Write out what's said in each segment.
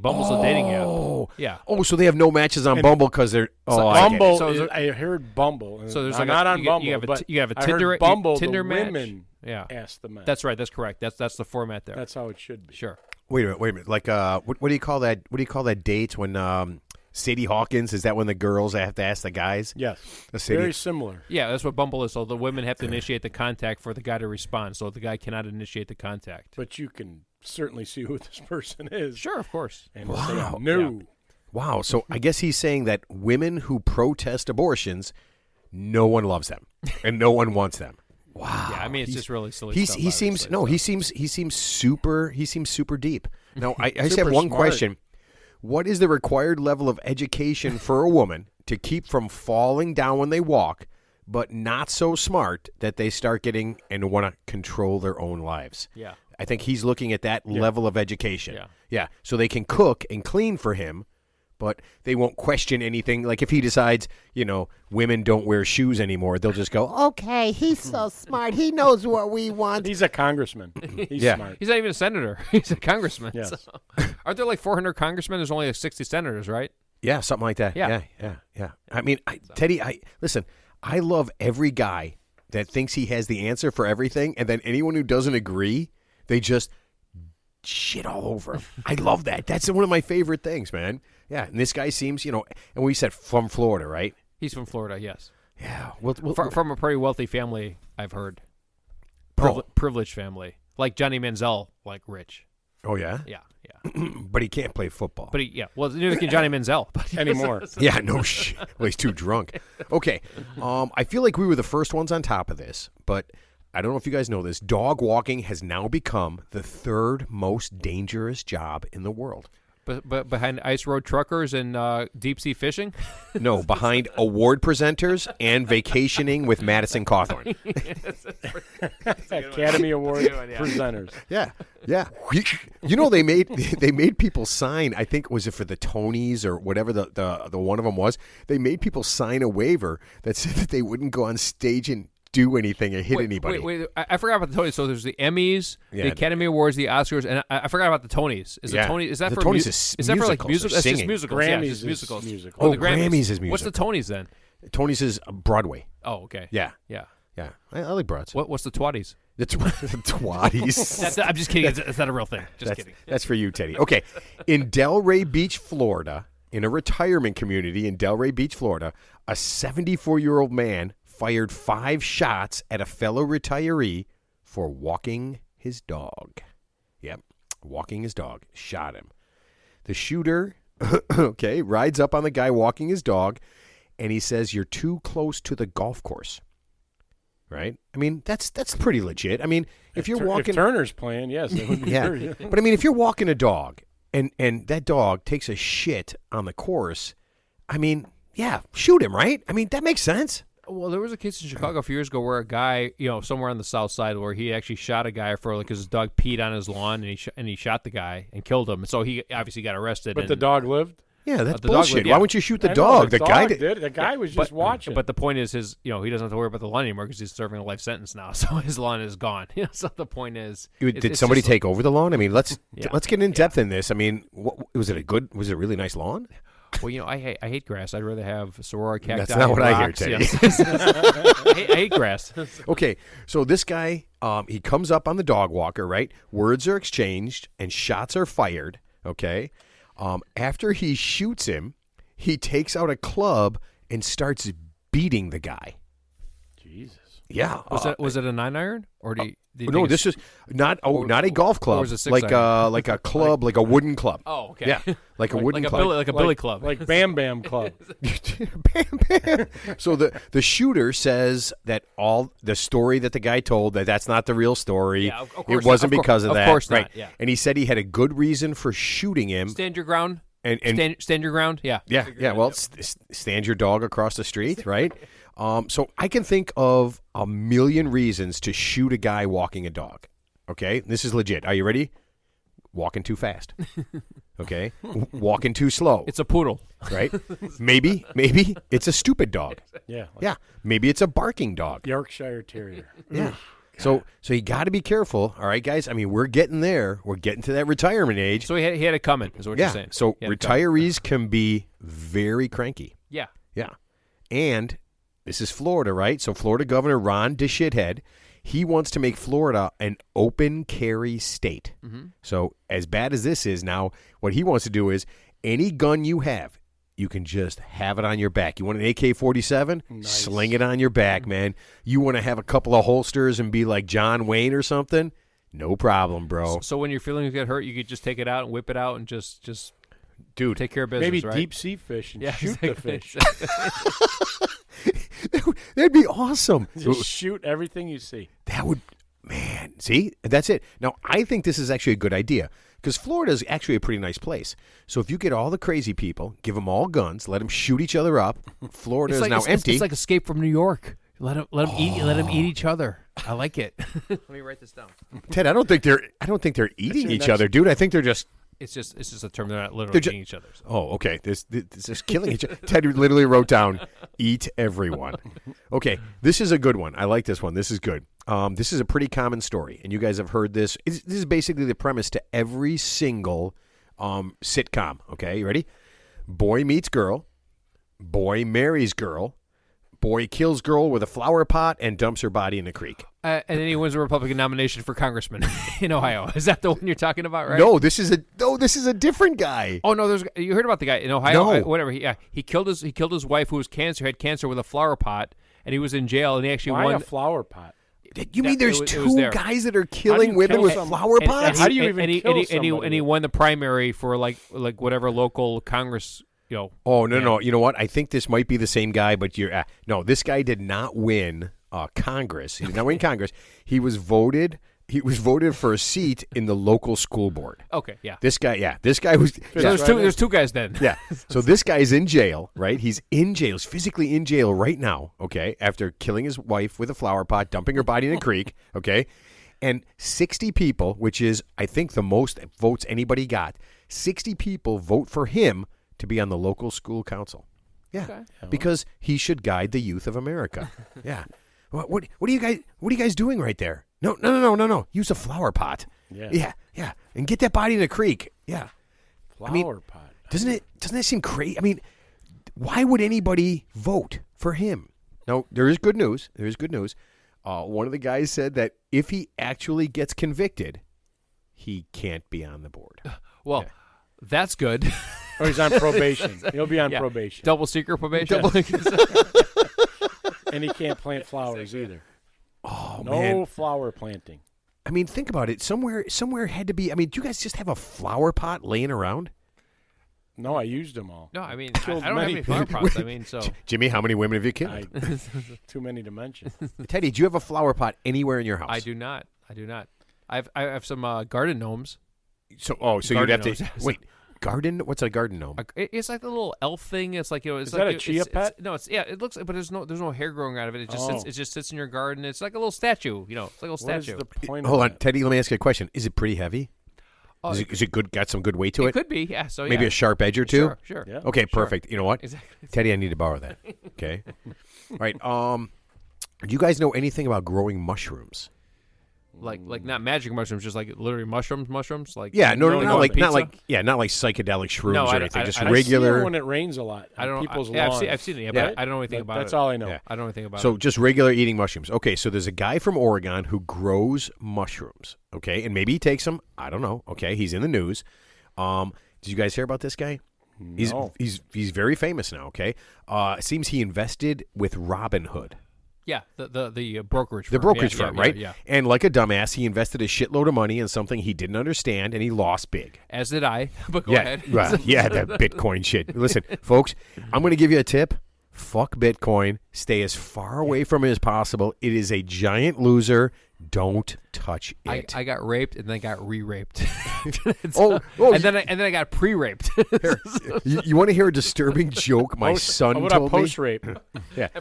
Bumble's a dating app. Yeah. Oh, so they have no matches on Bumble because they're. Bumble. So I heard Bumble. So there's not on Bumble. You have a I Tinder. heard Bumble. Tinder the match. Women Yeah. ask the men. That's right. That's correct. That's the format there. That's how it should be. Sure. Wait a minute. Like, what do you call that? What do you call that date when Sadie Hawkins? Is that when the girls have to ask the guys? Yes. Very similar. Yeah, that's what Bumble is. So the women have to initiate the contact for the guy to respond. So the guy cannot initiate the contact. But you can certainly see who this person is. Sure, of course. And say no. Yeah. Wow. So I guess he's saying that women who protest abortions, no one loves them and no one wants them. Wow. Yeah, I mean it's just really silly. He stuff, seems obviously. he seems super deep. Now I just have Super one smart. question. What is the required level of education for a woman to keep from falling down when they walk, but not so smart that they start getting and want to control their own lives? Yeah. I think he's looking at that level of education. Yeah. Yeah. So they can cook and clean for him, but they won't question anything. Like if he decides, women don't wear shoes anymore, they'll just go, okay, he's so smart. He knows what we want. He's a congressman. He's smart. He's not even a senator. He's a congressman. Yes. So. Aren't there like 400 congressmen? There's only like 60 senators, right? Yeah, something like that. Yeah. Yeah. I mean, Teddy, listen, I love every guy that thinks he has the answer for everything, and then anyone who doesn't agree, they just shit all over him. I love that. That's one of my favorite things, man. Yeah, and this guy seems, and we said from Florida, right? He's from Florida, yes. Yeah. From a pretty wealthy family, I've heard. Oh. Privileged family. Like Johnny Manziel, like rich. Oh, yeah? Yeah. But he can't play football. But well, neither can Johnny Manziel. Anymore. Yeah, no shit. Well, he's too drunk. Okay. I feel like we were the first ones on top of this, but I don't know if you guys know this. Dog walking has now become the third most dangerous job in the world. But behind ice road truckers and deep sea fishing? No, behind award presenters and vacationing with Madison Cawthorn. Academy Award presenters. Yeah. They made people sign. I think was it for the Tonys or whatever the one of them was. They made people sign a waiver that said that they wouldn't go on stage and do anything or hit anybody. Wait! I forgot about the Tonys. So there's the Emmys, the Academy Awards, the Oscars, and I forgot about the Tonys. Is the Tonys? Is that the for Tonys is that for like musicals? That's just singing. musicals. Grammys yeah, just is musicals. musical. Oh, the Grammys is musical. What's the Tonys then? Tonys is Broadway. Oh, okay. Yeah. I like broads. What's the Twatties? The twatties. I'm just kidding. It's not a real thing. Just kidding. That's for you, Teddy. Okay. In Delray Beach, Florida, in a retirement community in Delray Beach, Florida, a 74-year-old man fired 5 shots at a fellow retiree for walking his dog. Yep. Walking his dog. Shot him. The shooter, rides up on the guy walking his dog, and he says, "You're too close to the golf course." Right? I mean, that's pretty legit. I mean, if you're walking... If Turner's playing, yes. It would be very, But I mean, if you're walking a dog and that dog takes a shit on the course, I mean, yeah, shoot him, right? I mean, that makes sense. Well, there was a case in Chicago a few years ago where a guy, somewhere on the south side, where he actually shot a guy because his dog peed on his lawn, and he shot the guy and killed him. So he obviously got arrested. But the dog lived? Yeah, that's the bullshit. dog lived, yeah. Why wouldn't you shoot the I know, dog? the guy dog did. The guy was just watching. But the point is, he doesn't have to worry about the lawn anymore because he's serving a life sentence now. So his lawn is gone. So the point is, did somebody take over the lawn? I mean, let's get in depth in this. I mean, was it a really nice lawn? Well, I hate grass. I'd rather have Sorora cacti. That's not what I hear, Teddy. I hate grass. Okay, so this guy, he comes up on the dog walker, right? Words are exchanged and shots are fired, okay? After he shoots him, he takes out a club and starts beating the guy. Jesus. Yeah. Was it a 9-iron? Or do you no, this is not a golf club. Or was it a like 6-iron? like a club, like a wooden club. Oh, okay. Yeah, like a wooden club. Like a billy club. Like Bam Bam Club. Bam, bam. So the shooter says that all the story that the guy told, that's not the real story. Yeah, of course it wasn't not. because of that. Of course not, right? yeah. And he said he had a good reason for shooting him. Stand your ground. And stand your ground. Yeah. Yeah. Well, stand your dog across the street, right? So I can think of a million reasons to shoot a guy walking a dog. Okay, this is legit. Are you ready? Walking too fast. Okay, walking too slow. It's a poodle, right? Maybe it's a stupid dog. Yeah. Yeah. Maybe it's a barking dog. Yorkshire Terrier. Yeah. So you got to be careful. All right, guys. I mean, we're getting there. We're getting to that retirement age. So he had it coming, is what you're saying. So retirees can be very cranky. Yeah. Yeah. And this is Florida, right? So Florida Governor Ron DeShithead, he wants to make Florida an open carry state. Mm-hmm. So as bad as this is now, what he wants to do is any gun you have, you can just have it on your back. You want an AK-47? Nice. Sling it on your back, man. You want to have a couple of holsters and be like John Wayne or something? No problem, bro. So when your feelings get hurt, you could just take it out and whip it out and just Dude, take care of business, Maybe right? deep sea fish and shoot the fish. that'd be awesome. Just shoot everything you see. That would, man, see? That's it. Now, I think this is actually a good idea because Florida is actually a pretty nice place. So if you get all the crazy people, give them all guns, let them shoot each other up, Florida is now empty. It's like Escape from New York. Let them eat each other. I like it. Let me write this down. Ted, I don't think they're eating each other, dude. I think they're just. It's just a term. They're not literally eating each other. So. Oh, okay. This is killing each other. Ted literally wrote down, "Eat everyone." Okay, this is a good one. I like this one. This is good. This is a pretty common story, and you guys have heard this. This is basically the premise to every single sitcom. Okay, you ready? Boy meets girl. Boy marries girl. Boy kills girl with a flower pot and dumps her body in a creek. And then he wins a Republican nomination for congressman in Ohio. Is that the one you're talking about, right? No, this is a different guy. Oh no, you heard about the guy in Ohio? No. Whatever. He killed his wife who had cancer with a flower pot, and he was in jail, and he actually Why won a flower pot? You mean there's it was two there. guys that are killing women kill with someone? flower And- pots? How do you even and he, kill and he, and he, somebody? and he won the primary for like whatever local Congress. Oh no! You know what? I think this might be the same guy, but you're no. This guy did not win Congress. He did not win Congress. He was voted. He was voted for a seat in the local school board. Okay, yeah. This guy was. So there's two guys then. Yeah. So this guy's in jail, right? He's in jail. He's physically in jail right now. Okay, after killing his wife with a flower pot, dumping her body in a creek. Okay, and 60 people, which is I think the most votes anybody got. 60 people vote for him to be on the local school council. Yeah, Okay. because he should guide the youth of America. Yeah. What are you guys doing right there? No. Use a flower pot. Yeah. Yeah. And get that body in a creek. Yeah. Flower pot. Doesn't that seem crazy? I mean, why would anybody vote for him? Now, there is good news. One of the guys said that if he actually gets convicted, he can't be on the board. Well, that's good. Or he's on probation. He'll be on Yeah. probation. Double secret probation. And he can't plant flowers either. Oh, No man. flower planting. I mean, think about it. Somewhere had to be. I mean, do you guys just have a flower pot laying around? No, I used them all. No, I mean, Killed I don't have many any flower people. pots. I mean, so Jimmy, how many women have you killed? Too many to mention. Teddy, do you have a flower pot anywhere in your house? I do not. I have some garden gnomes. So you'd Garden have to gnomes. wait. Garden? What's a garden gnome? It's like the little elf thing. It's like it's Is like that a chia pet? No, it looks, but there's no hair growing out of it. Oh. It just sits in your garden. It's like a little statue. It's like a little What is statue. the point Hold of on, that? Teddy. Let me ask you a question. Is it pretty heavy? Oh, Is it good? Got some good weight to it it? could be, yeah. So Maybe yeah. a sharp edge or two. Sure. Yeah. Okay, sure. perfect. You know what, Exactly. Teddy, I need to borrow that. Okay. All right. Do you guys know anything about growing mushrooms? Like not magic mushrooms, just like literally mushrooms. Like Yeah, no, you know, not like pizza? not like psychedelic shrooms No, or I- anything. I- Just I- I see regular. it when it rains a lot. I don't on know. people's I've lawns. seen it, yeah, Yeah. but I don't know anything about That's it. all I know. Yeah. I don't know anything about So it. just regular eating mushrooms. Okay, so there's a guy from Oregon who grows mushrooms. Okay, and maybe he takes them. I don't know. Okay, he's in the news. Did you guys hear about this guy? No. He's very famous now. Okay, it seems he invested with Robinhood, Yeah, the brokerage firm. the brokerage Yeah, firm, yeah, right? Yeah. And like a dumbass, he invested a shitload of money in something he didn't understand, and he lost big. As did I. But go Yeah, ahead. right. Yeah, that Bitcoin shit. Listen, folks, I'm going to give you a tip. Fuck Bitcoin. Stay as far away from it as possible. It is a giant loser. Don't touch it. I got raped and then got re-raped. Oh, and then I got pre-raped. you want to hear a disturbing joke my son What about told me? post-rape?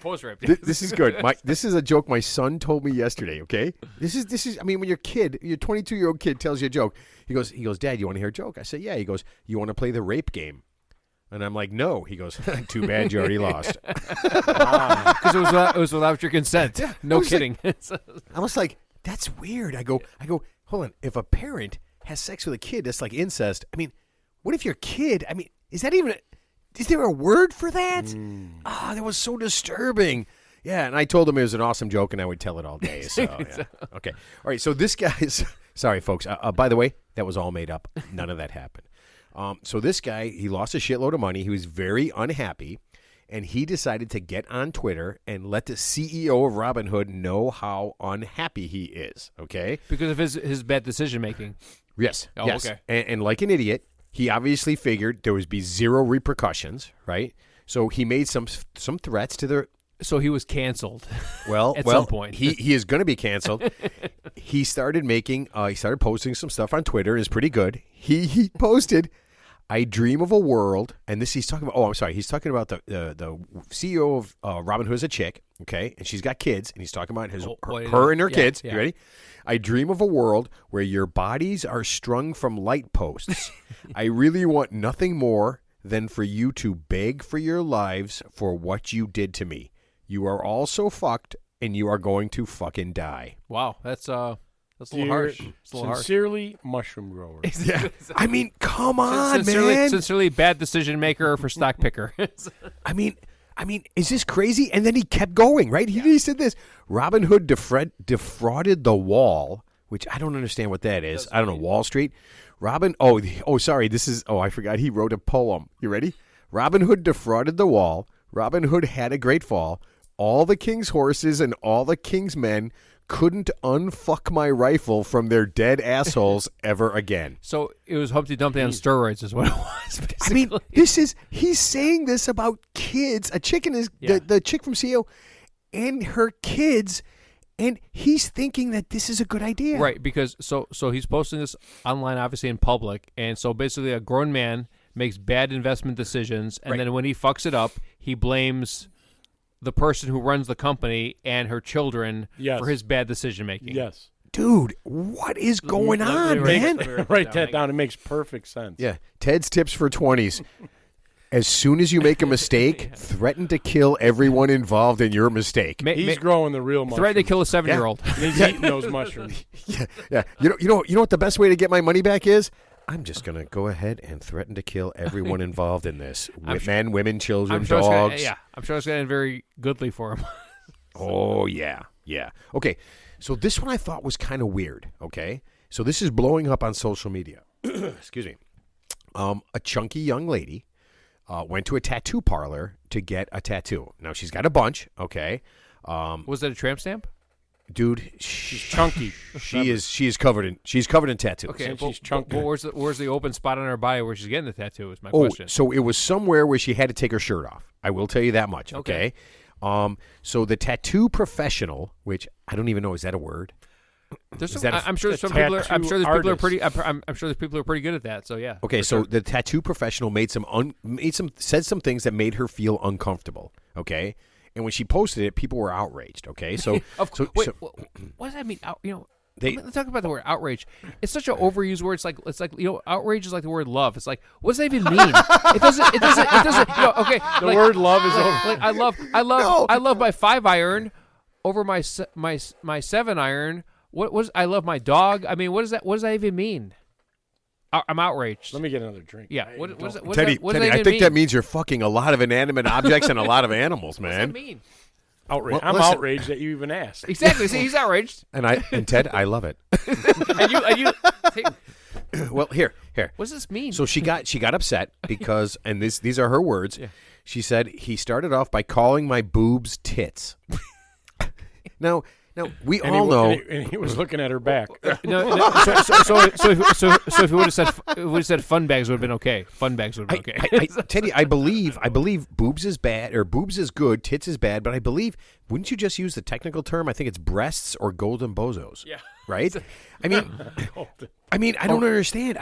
Post-raped. This is good. This is a joke my son told me yesterday. Okay, this is. I mean, when your 22-year-old kid tells you a joke, he goes, Dad, you want to hear a joke? I say, yeah. He goes, you want to play the rape game? And I'm like, no. He goes, too bad you already lost. Because it was without your consent. No I was kidding. I was like, that's weird. I go, hold on. If a parent has sex with a kid, that's like incest. I mean, what if your kid, I mean, is there a word for that? That was so disturbing. Yeah, and I told him it was an awesome joke, and I would tell it all day. So, yeah. Okay. All right, so this guy's, sorry, folks. By the way, that was all made up. None of that happened. So this guy, he lost a shitload of money. He was very unhappy, and he decided to get on Twitter and let the CEO of Robinhood know how unhappy he is, okay? Because of his bad decision-making. Yes. Oh, yes. okay. And like an idiot, he obviously figured there would be zero repercussions, right? So he made some threats to the... So he was canceled. Well, at some point. he is going to be canceled. He started posting some stuff on Twitter. It's pretty good. He posted, "I dream of a world," and this he's talking about. Oh, I'm sorry. He's talking about the CEO of Robinhood is a chick, okay, and she's got kids, and he's talking about her and her kids. Yeah. You ready? "I dream of a world where your bodies are strung from light posts. I really want nothing more than for you to beg for your lives for what you did to me. You are all so fucked, and you are going to fucking die." Wow, that's a little harsh. It's a little Sincerely, mushroom grower. Yeah. I mean, come on, man. Sincerely, bad decision maker for stock picker. I mean, is this crazy? And then he kept going, right? He said this. "Robinhood defrauded the wall," which I don't understand what that is. I don't know, Wall Street. Sorry. I forgot he wrote a poem. You ready? "Robinhood defrauded the wall. Robinhood had a great fall. All the king's horses and all the king's men couldn't unfuck my rifle from their dead assholes ever again." So it was Humpty Dumpty on steroids is what it was, basically. I mean, he's saying this about kids. A chick and the chick from CEO and her kids, and he's thinking that this is a good idea. Right, because so he's posting this online, obviously in public, and so basically a grown man makes bad investment decisions, and then when he fucks it up, he blames the person who runs the company and her children for his bad decision making. Yes. Dude, what is going on, man? Write that down. It makes perfect sense. Yeah. Ted's tips for 20s. As soon as you make a mistake, threaten to kill everyone involved in your mistake. He's growing the real mushrooms. Threaten to kill a 7-year-old. He's eating those mushrooms. Yeah. You know what the best way to get my money back is? I'm just going to go ahead and threaten to kill everyone involved in this. Men, women, children, dogs. I'm sure it's going to end very goodly for him. Oh, yeah. Yeah. Okay. So this one I thought was kind of weird, okay? So this is blowing up on social media. Excuse me. A chunky young lady went to a tattoo parlor to get a tattoo. Now, she's got a bunch, okay? Was that a tramp stamp? Dude, she's chunky. She is covered in tattoos. Okay, and she's chunky. But where's the open spot on her body where she's getting the tattoo is my question. So it was somewhere where she had to take her shirt off. I will tell you that much, okay? So the tattoo professional, which I don't even know, is that a word? I'm sure there's people are pretty good at that. So yeah. Okay, so the tattoo professional said some things that made her feel uncomfortable. Okay, and when she posted it, people were outraged. Okay, so what does that mean? Let's talk about the word outrage. It's such an overused word. It's like outrage is like the word love. It's like, what does that even mean? It doesn't. Okay. The word love is over. Like I love my 5-iron over my 7-iron. What was I love my dog? I mean, what does that even mean? I'm outraged. Let me get another drink. Yeah. What does Teddy, I think that means you're fucking a lot of inanimate objects and a lot of animals, man. What does that mean? Outrage. I'm outraged that you even asked. Exactly. See, he's outraged. And Ted, I love it. and you Well, here. What does this mean? So she got upset because, and these are her words. Yeah. She said, "He started off by calling my boobs tits." Now we all know. And he was looking at her back. So if he would have said fun bags would have been okay. Fun bags would have been okay. Teddy, I believe boobs is bad or boobs is good, tits is bad, but I believe, wouldn't you just use the technical term? I think it's breasts or golden bozos. Yeah. Right? I mean, I don't understand.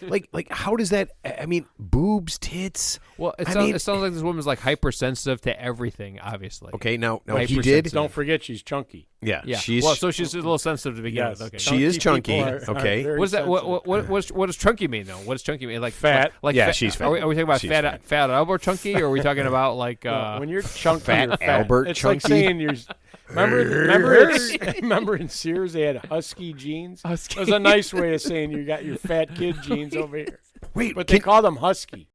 Like, how does that? I mean, boobs, tits. Well, it sounds like this woman's like hypersensitive to everything. Obviously. Okay. Now he did. Don't forget, she's chunky. Yeah. So she's a little sensitive to begin with. Okay. She is chunky. Okay. What is that? What does chunky mean though? What does chunky mean? Like fat? She's fat. Are we talking about fat Albert chunky, or are we talking about like when you're chunky, fat you're fat. Albert it's chunky? It's like saying Remember in Sears they had husky jeans? Husky. It was a nice way of saying you got your fat kid jeans over here. Wait, But they called them husky.